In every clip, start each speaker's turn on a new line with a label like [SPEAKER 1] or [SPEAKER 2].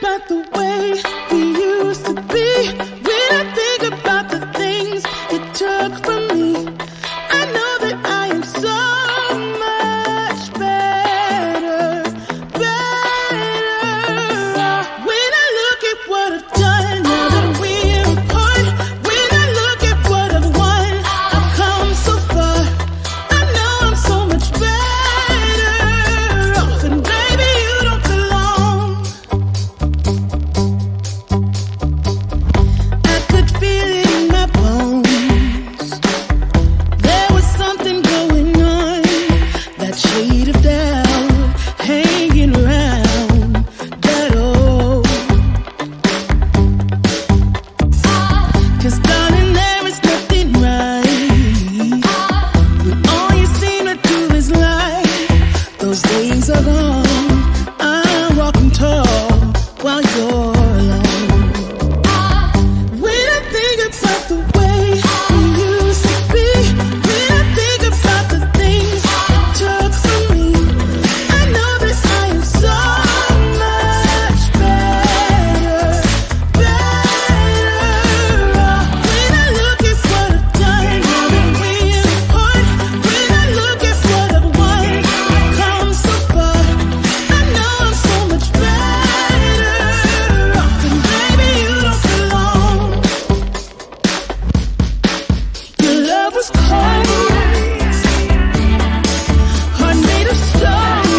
[SPEAKER 1] about the way we used to be, when I think about the things you took from me, I know that I am so much better, better. When I look at what I've done, now that we're apart, when I look at what I've won, I've come so far. I know I'm so much better off, and baby, you don't belong. I could feel it in my bones. There was something going on, that shade of doubt hanging around that old. 'Cause darling, there is nothing right when all you seem to do is lie. Those days are gone. I'm walking tall while you're alone. When I think about the way we used to be, when I think about the things you took from me, I know that I am so much better, better. When I look at what I've done, now that we're apart, when I look at what I've won, I've come so far. I know I'm so much better off, and baby, you don't belong. Your love was cold, heart made of stone,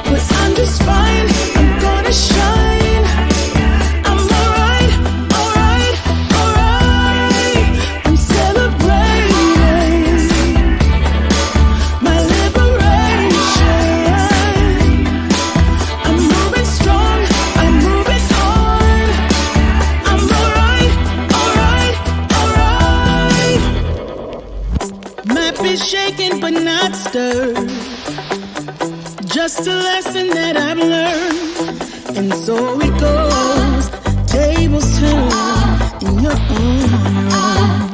[SPEAKER 1] but I'm just fine. I'm gonna shine. I'm alright, alright, alright. I'm celebrating my liberation. I'm moving strong, I'm moving on. I'm alright, alright, alright. Might be shaken but not stirred, just a lesson that I've learned. And so it goes, tables turn in your own.